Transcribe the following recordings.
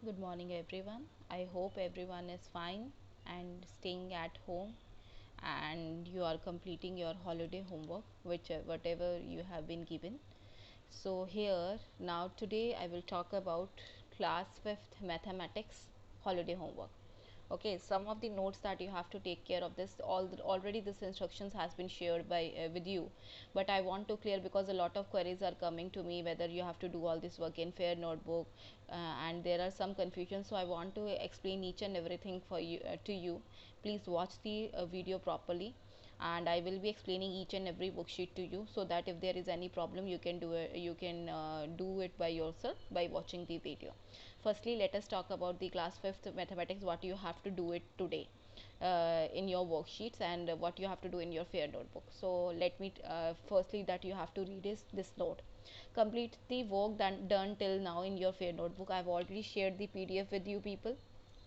Good morning, everyone. I hope everyone is fine and staying at home and you are completing your holiday homework, which whatever you have been given. So, here now today I will talk about class 5th mathematics holiday homework. Okay, some of the notes that you have to take care of this already this instructions has been shared by with you, but I want to clear because a lot of queries are coming to me whether you have to do all this work in fair notebook, and there are some confusion, so I want to explain each and everything for you to you. Please watch the video properly, and I will be explaining each and every worksheet to you, so that if there is any problem you can do it by yourself by watching the video. Firstly, let us talk about the class 5th mathematics, what you have to do it today in your worksheets, and what you have to do in your fair notebook. So let me firstly that you have to read is this note. Complete the work done till now in your fair notebook. I have already shared the PDF with you people.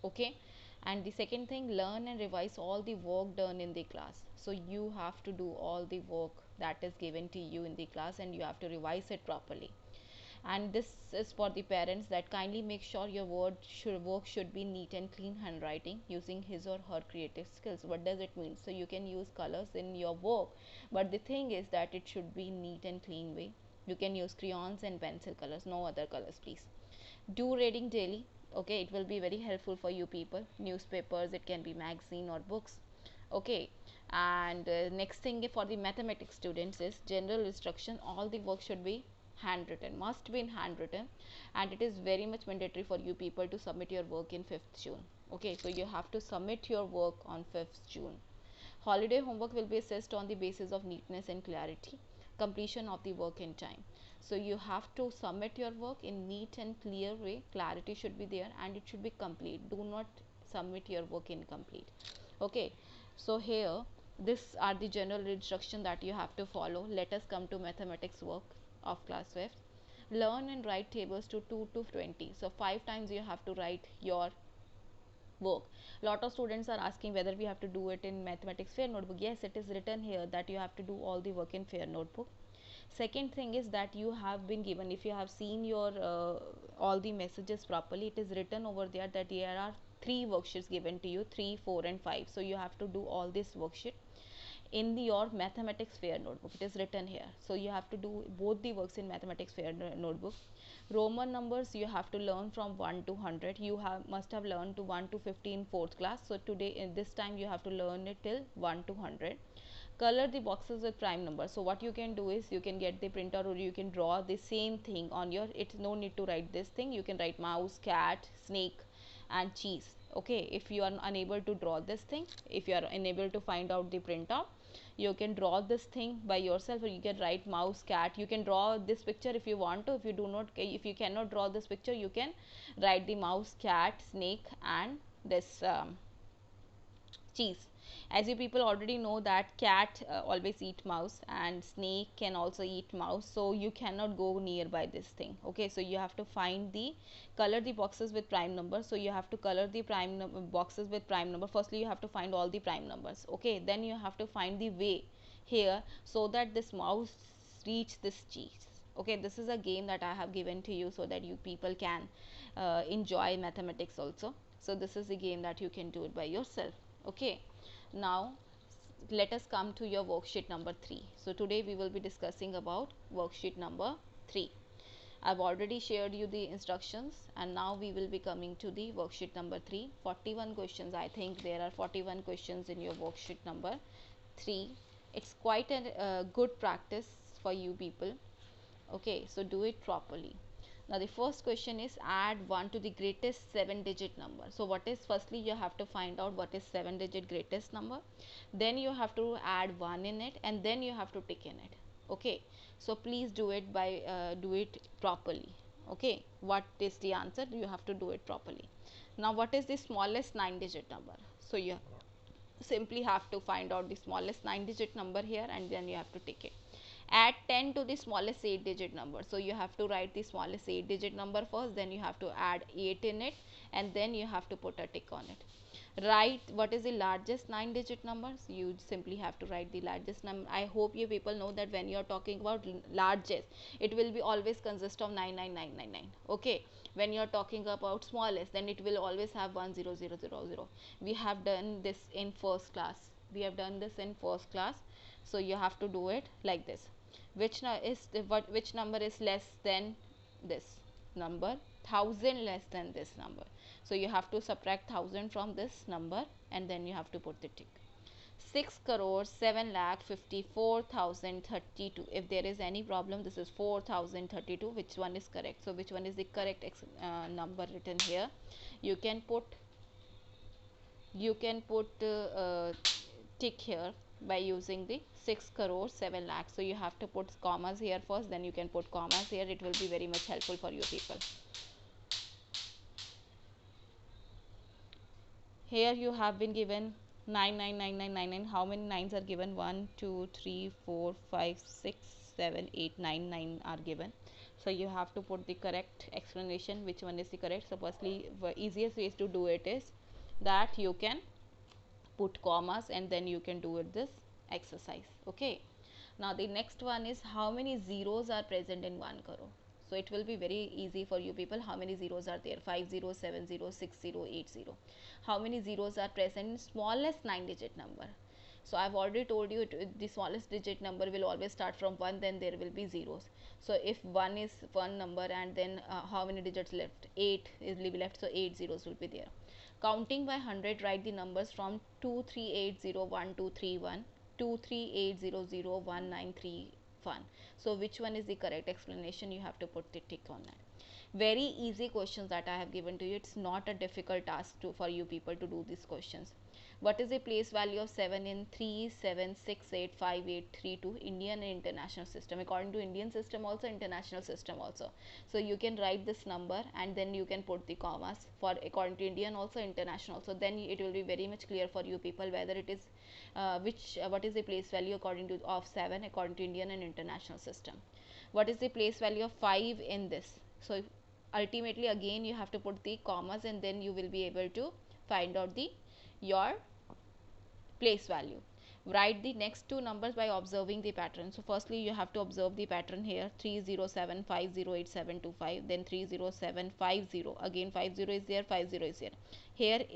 Okay, and the second thing, learn and revise all the work done in the class. So you have to do all the work that is given to you in the class, and you have to revise it properly. And this is for the parents, that kindly make sure your work should be neat and clean handwriting using his or her creative skills. What does it mean? So you can use colors in your work, but the thing is that it should be neat and clean way. You can use crayons and pencil colors, no other colors please. Do reading daily. Okay, it will be very helpful for you people. Newspapers, it can be magazine or books. Okay, and next thing for the mathematics students is general instruction. All the work should be handwritten, must be in handwritten, and it is very much mandatory for you people to submit your work in 5th June. Okay, so you have to submit your work on 5th June. Holiday homework will be assessed on the basis of neatness and clarity, completion of the work in time. So you have to submit your work in neat and clear way, clarity should be there, and it should be complete. Do not submit your work incomplete. Okay, so here these are the general instruction that you have to follow. Let us come to mathematics work of class 5th. Learn and write tables to 2 to 20. So 5 times you have to write your work. Lot of students are asking whether we have to do it in mathematics fair notebook. Yes, it is written here that you have to do all the work in fair notebook. Second thing is that you have been given, if you have seen your all the messages properly, it is written over there that there are 3 worksheets given to you, 3, 4 and 5. So you have to do all this worksheet in your mathematics fair notebook. It is written here, so you have to do both the works in mathematics fair notebook. Roman numbers you have to learn from 1 to 100. You must have learned to 1 to 15 fourth class, so today in this time you have to learn it till 1 to 100. Color the boxes with prime numbers. So what you can do is you can get the printer, or you can draw the same thing on your, it's no need to write this thing, you can write mouse, cat, snake and cheese. Okay, if you are unable to draw this thing, if you are unable to find out the printout, you can draw this thing by yourself, or you can write mouse, cat. You can draw this picture if you want to. If you do not, if you cannot draw this picture, you can write the mouse, cat, snake and this cheese. As you people already know that cat always eat mouse, and snake can also eat mouse, so you cannot go nearby this thing. Okay, so you have to find the, color the boxes with prime number. So you have to color the boxes with prime number. Firstly you have to find all the prime numbers. Okay, then you have to find the way here so that this mouse reach this cheese. Okay, this is a game that I have given to you so that you people can enjoy mathematics also. So this is the game that you can do it by yourself. Okay, now let us come to your worksheet number 3. So today we will be discussing about worksheet number 3. I've already shared you the instructions, and now we will be coming to the worksheet number 3. 41 questions. I think there are 41 questions in your worksheet number 3. It's quite a good practice for you people. Okay, so do it properly. Now the first question is add 1 to the greatest 7-digit number. So what is, firstly you have to find out what is 7-digit greatest number, then you have to add 1 in it, and then you have to tick in it. Okay, so please do it by do it properly. Okay, what is the answer? You have to do it properly. Now what is the smallest 9-digit number? So you simply have to find out the smallest 9-digit number here, and then you have to tick it. Add 10 to the smallest 8-digit number. So you have to write the smallest 8-digit number first, then you have to add 8 in it, and then you have to put a tick on it. Write what is the largest 9 digit number. So you simply have to write the largest number. I hope you people know that when you are talking about largest, it will be always consist of 99999. Okay, when you are talking about smallest, then it will always have 10000. We have done this in first class. We have done this in first class. So you have to do it like this. Which number is less than this number? 1000 less than this number. So you have to subtract 1000 from this number and then you have to put the tick. 6 crore 7 lakh 54,032. If there is any problem, this is 4032. Which one is correct? So which one is the correct number written here? You can put tick here by using the 6 crore 7 lakh. So you have to put commas here first, then you can put commas here. It will be very much helpful for you people. Here you have been given 999999. How many nines are given? 1 2 3 4 5 6 7 8 9 9 are given. So you have to put the correct explanation, which one is the correct. So firstly, the easiest ways to do it is that you can put commas and then you can do it this exercise. Okay, now the next one is how many zeros are present in 1 crore. So it will be very easy for you people. How many zeros are there? 50 70 60 80. How many zeros are present in smallest 9 digit number? So I've already told you the smallest digit number will always start from 1, then there will be zeros. So if 1 is one number and then how many digits left? 8 is left, so 8 zeros will be there. Counting by 100, write the numbers from 23801231, 23800193. So which one is the correct explanation? You have to put the tick on that. Very easy questions that I have given to you. It's not a difficult task for you people to do these questions. What is the place value of 7 in 37685832 Indian and international system? According to Indian system also, international system also. So you can write this number and then you can put the commas for according to Indian also, international also. Then it will be very much clear for you people whether it is what is the place value according to of 7 according to Indian and international system. What is the place value of 5 in this? So ultimately again you have to put the commas and then you will be able to find out the your place value. Write the next two numbers by observing the pattern. So firstly you have to observe the pattern here, 307508725, then 30750, again 50 is there, 50 is there. Here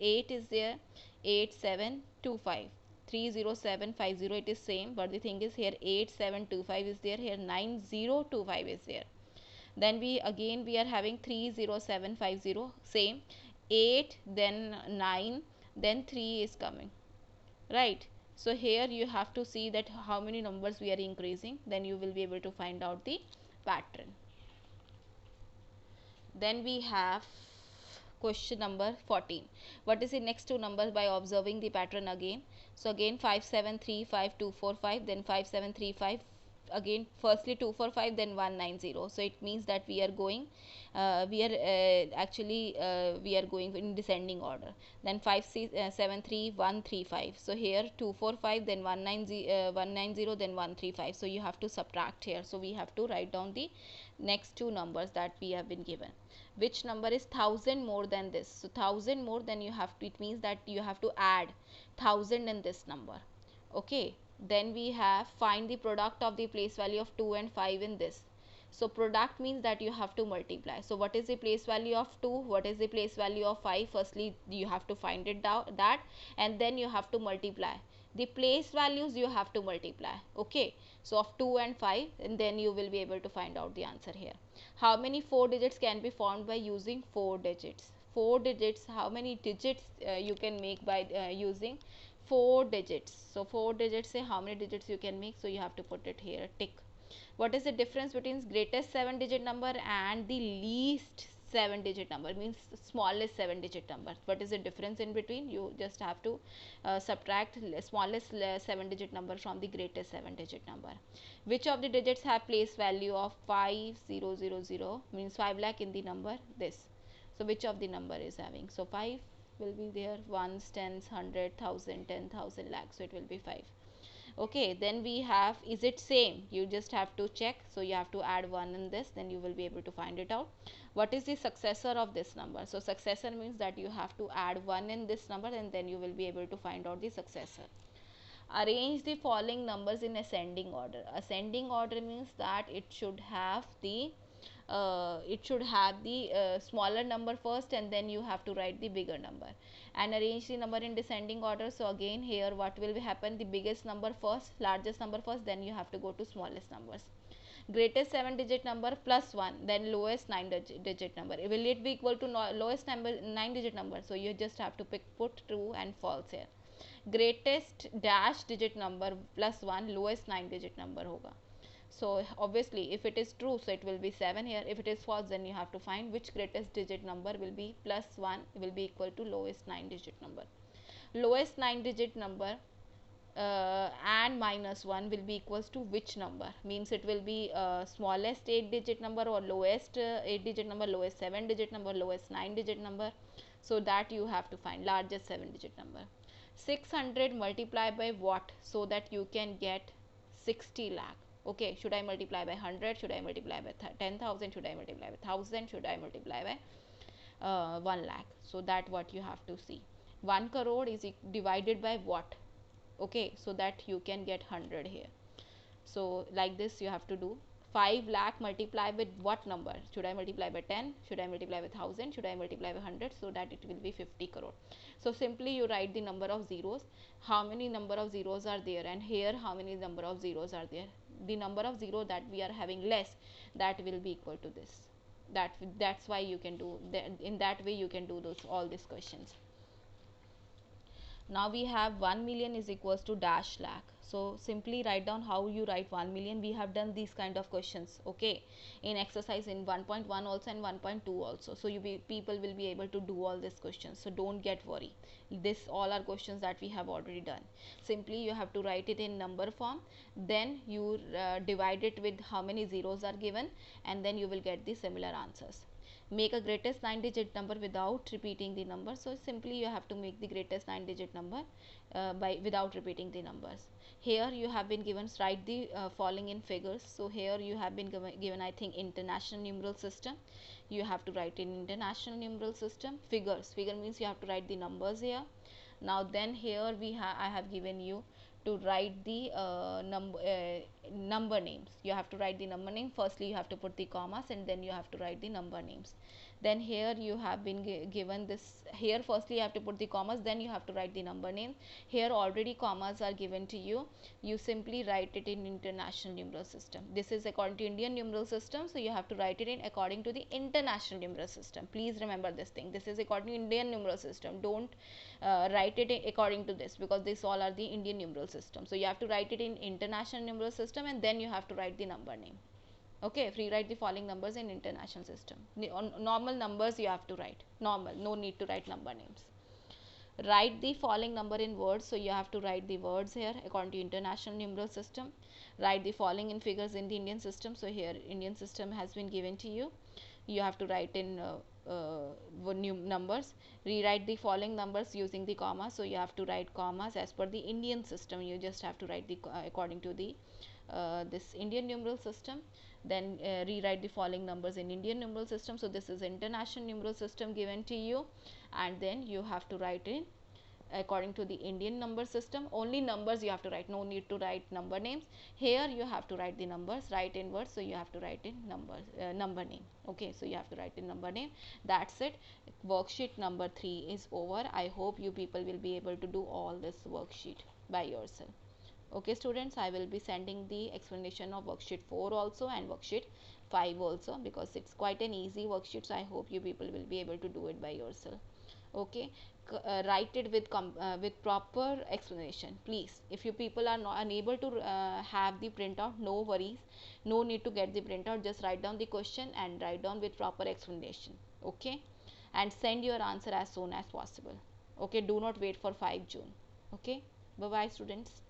8 is there, 8725. 30750 it is same, but the thing is here 8725 is there, here 9025 is there. Then we are having 30750, same, 8 then 9 then 3 is coming, right? So here you have to see that how many numbers we are increasing, then you will be able to find out the pattern. Then we have question number 14. What is the next two numbers by observing the pattern again? So again 5735245, then 5735, again firstly 245, then 190. So it means that we are going we are going in descending order. Then 573135. So here 245, then 190, then 135. So you have to subtract here. So we have to write down the next two numbers that we have been given. Which number is 1000 more than this? So 1000 more, then you have to, it means that you have to add 1000 in this number. Okay, then we have find the product of the place value of 2 and 5 in this. So product means that you have to multiply. So what is the place value of 2? What is the place value of 5? Firstly you have to find it out that, and then you have to multiply the place values, you have to multiply. Okay, so of 2 and 5, and then you will be able to find out the answer here. How many 4 digits can be formed by using 4 digits? 4 digits, how many digits you can make by using 4 digits? So 4 digits, say how many digits you can make, so you have to put it here, tick. What is the difference between greatest 7 digit number and the least 7 digit number, means smallest 7 digit number? What is the difference in between? You just have to subtract smallest 7 digit number from the greatest 7 digit number. Which of the digits have place value of 5000, means 5 lakh in the number this? So which of the number is having? So 5 will be there, ones, tens, 100, 1000, 10,000 lakh, so it will be 5. Okay, then we have, is it same? You just have to check. So you have to add 1 in this, then you will be able to find it out. What is the successor of this number? So successor means that you have to add 1 in this number, and then you will be able to find out the successor. Arrange the following numbers in ascending order. Ascending order means that it should have the smaller number first, and then you have to write the bigger number. And arrange the number in descending order. So again here what will happen, the biggest number first, largest number first, then you have to go to smallest numbers. Greatest 7 digit number plus 1, then lowest 9 digit number. Will it be equal to lowest number 9 digit number? So you just have to put true and false here. Greatest dash digit number plus 1, lowest 9 digit number hoga. So obviously if it is true, so it will be 7 here. If it is false, then you have to find which greatest digit number will be plus 1 will be equal to lowest 9 digit number. Lowest 9 digit number and minus 1 will be equals to which number? Means it will be smallest 8 digit number, or lowest 8 digit number, lowest 7 digit number, lowest 9 digit number. So that you have to find largest 7 digit number. 600 multiply by what, so that you can get 60 lakh. Okay, should I multiply by 100? Should I multiply by 10,000? Should I multiply by 1000? Should I multiply by 1 lakh? So that what you have to see. 1 crore is divided by what? Okay, so that you can get 100 here. So like this you have to do. 5 lakh multiply with what number? Should I multiply by 10? Should I multiply by 1000? Should I multiply by 100? So that it will be 50 crore. So simply you write the number of zeros, how many number of zeros are there, and here how many number of zeros are there. The number of zero that we are having less, that will be equal to this. That's why you can do that. In that way you can do those all these questions. Now we have 1 million is equals to dash lakh. So simply write down how you write 1 million. We have done these kind of questions, okay, in exercise in 1.1 also and 1.2 also. So people will be able to do all these questions. So don't get worried. This all are questions that we have already done. Simply you have to write it in number form. Then you divide it with how many zeros are given, and then you will get the similar answers. Make a greatest 9 digit number without repeating the number. So simply you have to make the greatest 9 digit number by without repeating the numbers. Here you have been given, write the following in figures. So here you have been given I think international numeral system. You have to write in international numeral system. Figure means you have to write the numbers here. Now then here I have given you to write the number names. You have to write the number name. Firstly you have to put the commas, and then you have to write the number names. Then here you have been given this. Here firstly you have to put the commas, then you have to write the number name. Here already commas are given to you. You simply write it in international numeral system. This is according to Indian numeral system, so you have to write it in according to the international numeral system. Please remember this thing. This is according to Indian numeral system. Don't write it according to this, because this all are the Indian numeral system. So you have to write it in international numeral system, and then you have to write the number name. Okay, rewrite the following numbers in international system. On normal numbers you have to write normal, no need to write number names. Write the following number in words. So you have to write the words here according to international numeral system. Write the following in figures in the Indian system. So here Indian system has been given to you. You have to write in new numbers. Rewrite the following numbers using the comma. So you have to write commas as per the Indian system. You just have to write the according to the this Indian numeral system. Then rewrite the following numbers in Indian numeral system. So this is international numeral system given to you, and then you have to write in according to the Indian number system. Only numbers you have to write, no need to write number names. Here you have to write the numbers, write in words, so you have to write in numbers, number name. Okay, so you have to write in number name. That's it. Worksheet number 3 is over. I hope you people will be able to do all this worksheet by yourself. Okay students, I will be sending the explanation of worksheet 4 also and worksheet 5 also, because it's quite an easy worksheet. So I hope you people will be able to do it by yourself. Okay, write it with proper explanation, please. If you people are not unable to have the printout, no worries, no need to get the printout. Just write down the question and write down with proper explanation. Okay, and send your answer as soon as possible. Okay, do not wait for 5 June. Okay, bye bye students.